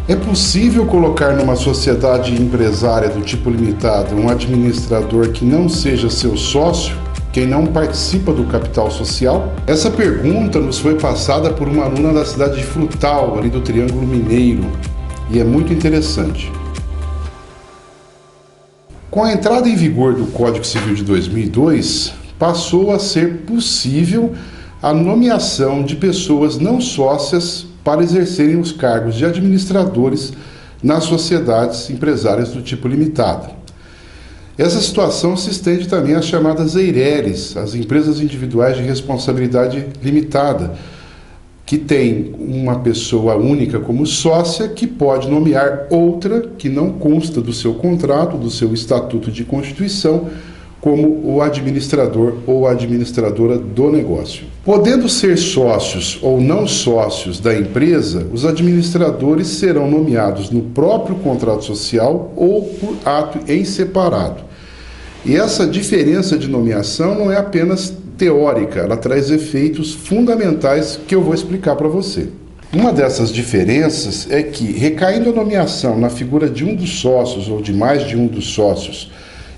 É possível colocar numa sociedade empresária do tipo limitado um administrador que não seja seu sócio, quem não participa do capital social? Essa pergunta nos foi passada por uma aluna da cidade de Frutal, ali do Triângulo Mineiro, e é muito interessante. Com a entrada em vigor do Código Civil de 2002, passou a ser possível a nomeação de pessoas não sócias para exercerem os cargos de administradores nas sociedades empresárias do tipo limitado. Essa situação se estende também às chamadas EIRELIs, as empresas individuais de responsabilidade limitada, que tem uma pessoa única como sócia que pode nomear outra que não consta do seu contrato, do seu estatuto de constituição, como o administrador ou administradora do negócio. Podendo ser sócios ou não sócios da empresa, os administradores serão nomeados no próprio contrato social ou por ato em separado. E essa diferença de nomeação não é apenas teórica, ela traz efeitos fundamentais que eu vou explicar para você. Uma dessas diferenças é que, recaindo a nomeação na figura de um dos sócios ou de mais de um dos sócios,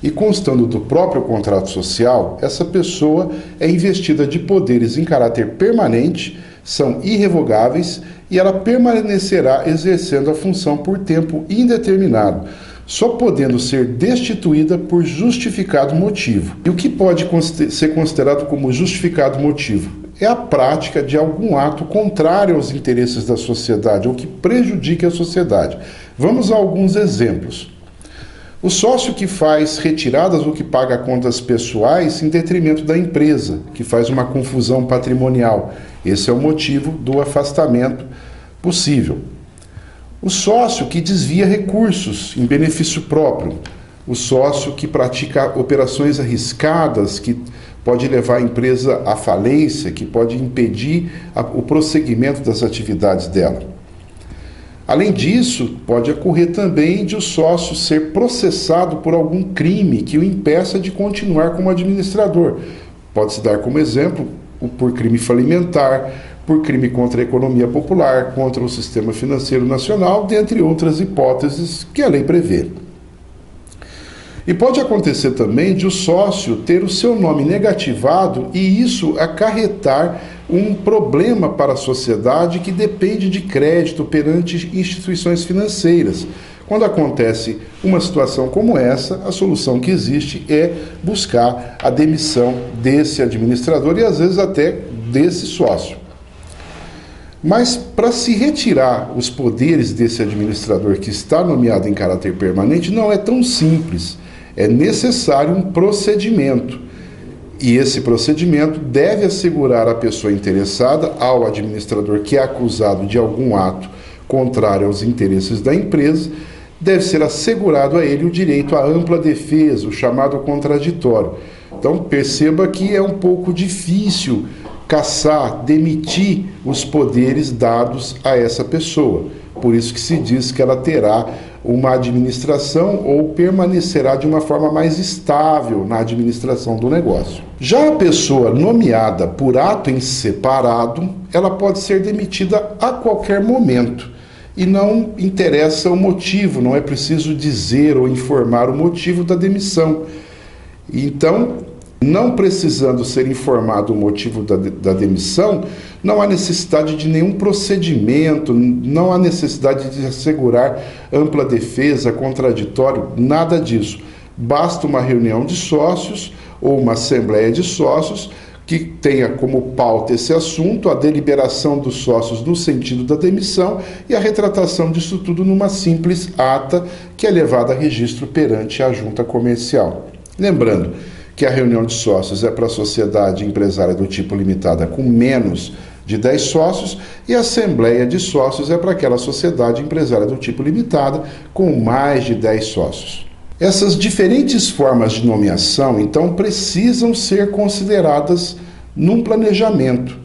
e constando do próprio contrato social, essa pessoa é investida de poderes em caráter permanente, são irrevogáveis e ela permanecerá exercendo a função por tempo indeterminado, só podendo ser destituída por justificado motivo. E o que pode ser considerado como justificado motivo? É a prática de algum ato contrário aos interesses da sociedade ou que prejudique a sociedade. Vamos a alguns exemplos. O sócio que faz retiradas ou que paga contas pessoais em detrimento da empresa, que faz uma confusão patrimonial. Esse é o motivo do afastamento possível. O sócio que desvia recursos em benefício próprio. O sócio que pratica operações arriscadas, que pode levar a empresa à falência, que pode impedir o prosseguimento das atividades dela. Além disso, pode ocorrer também de o sócio ser processado por algum crime que o impeça de continuar como administrador. Pode-se dar como exemplo por crime falimentar, por crime contra a economia popular, contra o sistema financeiro nacional, dentre outras hipóteses que a lei prevê. E pode acontecer também de o sócio ter o seu nome negativado e isso acarretar um problema para a sociedade que depende de crédito perante instituições financeiras. Quando acontece uma situação como essa, a solução que existe é buscar a demissão desse administrador e às vezes até desse sócio. Mas para se retirar os poderes desse administrador que está nomeado em caráter permanente não é tão simples. É necessário um procedimento. E esse procedimento deve assegurar à pessoa interessada, ao administrador que é acusado de algum ato contrário aos interesses da empresa, deve ser assegurado a ele o direito à ampla defesa, o chamado contraditório. Então perceba que é um pouco difícil cassar, demitir os poderes dados a essa pessoa. Por isso que se diz que ela terá uma administração ou permanecerá de uma forma mais estável na administração do negócio. Já a pessoa nomeada por ato em separado, ela pode ser demitida a qualquer momento. E não interessa o motivo, não é preciso dizer ou informar o motivo da demissão. Então, não precisando ser informado o motivo da demissão, não há necessidade de nenhum procedimento, não há necessidade de assegurar ampla defesa, contraditório, nada disso. Basta uma reunião de sócios ou uma assembleia de sócios que tenha como pauta esse assunto, a deliberação dos sócios no sentido da demissão e a retratação disso tudo numa simples ata que é levada a registro perante a junta comercial. Lembrando que a reunião de sócios é para a sociedade empresária do tipo limitada com menos de 10 sócios e a assembleia de sócios é para aquela sociedade empresária do tipo limitada com mais de 10 sócios. Essas diferentes formas de nomeação, então, precisam ser consideradas num planejamento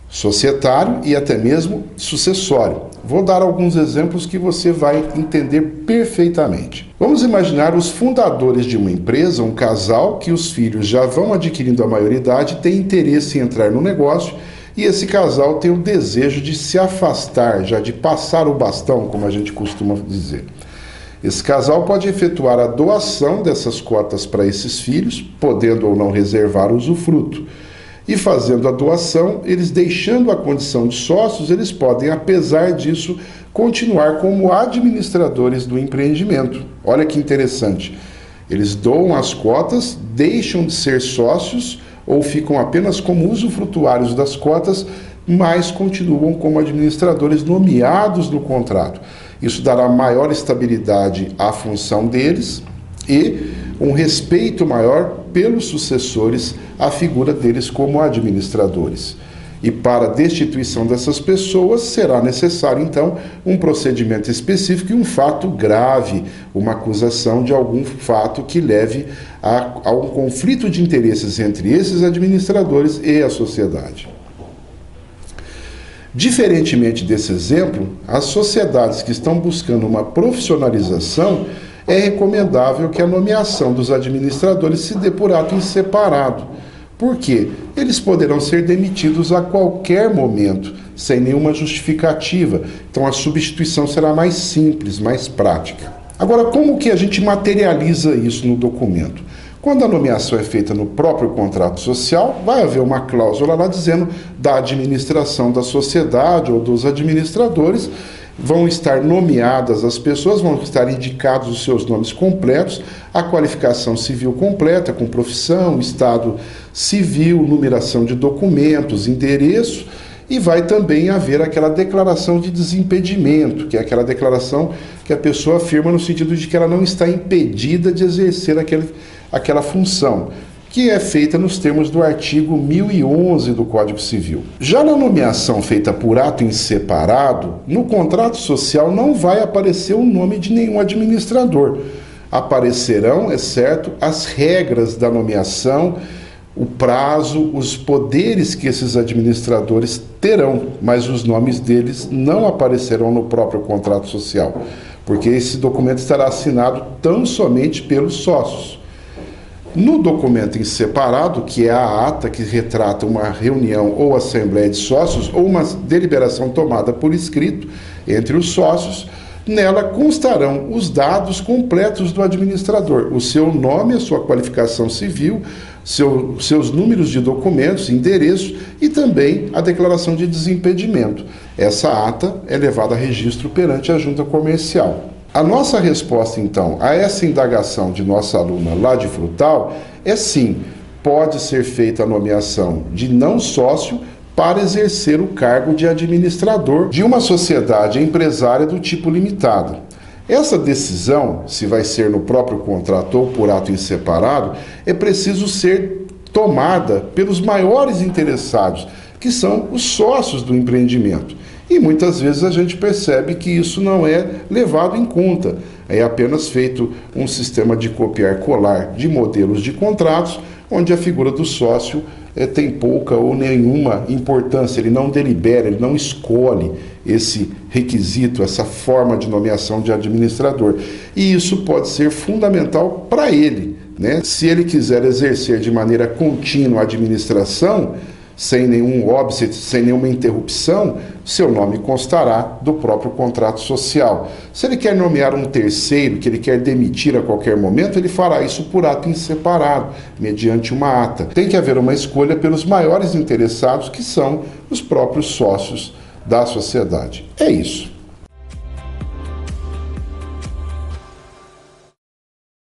societário e até mesmo sucessório. Vou dar alguns exemplos que você vai entender perfeitamente. Vamos imaginar os fundadores de uma empresa, um casal que os filhos já vão adquirindo a maioridade, tem interesse em entrar no negócio e esse casal tem o desejo de se afastar, já de passar o bastão, como a gente costuma dizer. Esse casal pode efetuar a doação dessas cotas para esses filhos, podendo ou não reservar o usufruto. E fazendo a doação, eles deixando a condição de sócios, eles podem, apesar disso, continuar como administradores do empreendimento. Olha que interessante. Eles doam as cotas, deixam de ser sócios ou ficam apenas como usufrutuários das cotas, mas continuam como administradores nomeados no contrato. Isso dará maior estabilidade à função deles e um respeito maior pelos sucessores à figura deles como administradores. E para a destituição dessas pessoas será necessário, então, um procedimento específico e um fato grave, uma acusação de algum fato que leve a um conflito de interesses entre esses administradores e a sociedade. Diferentemente desse exemplo, as sociedades que estão buscando uma profissionalização, é recomendável que a nomeação dos administradores se dê por ato em separado. Por quê? Eles poderão ser demitidos a qualquer momento, sem nenhuma justificativa. Então a substituição será mais simples, mais prática. Agora, como que a gente materializa isso no documento? Quando a nomeação é feita no próprio contrato social, vai haver uma cláusula lá dizendo da administração da sociedade ou dos administradores, vão estar nomeadas as pessoas, vão estar indicados os seus nomes completos, a qualificação civil completa, com profissão, estado civil, numeração de documentos, endereço, e vai também haver aquela declaração de desimpedimento, que é aquela declaração que a pessoa afirma no sentido de que ela não está impedida de exercer aquela função, que é feita nos termos do artigo 1011 do Código Civil. Já na nomeação feita por ato em separado, no contrato social não vai aparecer o nome de nenhum administrador. Aparecerão, é certo, as regras da nomeação, o prazo, os poderes que esses administradores terão, mas os nomes deles não aparecerão no próprio contrato social, porque esse documento estará assinado tão somente pelos sócios. No documento em separado, que é a ata que retrata uma reunião ou assembleia de sócios ou uma deliberação tomada por escrito entre os sócios, nela constarão os dados completos do administrador, o seu nome, a sua qualificação civil, seus números de documentos, endereço e também a declaração de desimpedimento. Essa ata é levada a registro perante a junta comercial. A nossa resposta, então, a essa indagação de nossa aluna lá de Frutal é sim, pode ser feita a nomeação de não sócio para exercer o cargo de administrador de uma sociedade empresária do tipo limitada. Essa decisão, se vai ser no próprio contrato ou por ato em separado, é preciso ser tomada pelos maiores interessados, que são os sócios do empreendimento. E muitas vezes a gente percebe que isso não é levado em conta. É apenas feito um sistema de copiar-colar de modelos de contratos, onde a figura do sócio tem pouca ou nenhuma importância. Ele não delibera, ele não escolhe esse requisito, essa forma de nomeação de administrador. E isso pode ser fundamental para ele, né? Se ele quiser exercer de maneira contínua a administração, sem nenhum óbice, sem nenhuma interrupção, seu nome constará do próprio contrato social. Se ele quer nomear um terceiro, que ele quer demitir a qualquer momento, ele fará isso por ato em separado, mediante uma ata. Tem que haver uma escolha pelos maiores interessados, que são os próprios sócios da sociedade. É isso.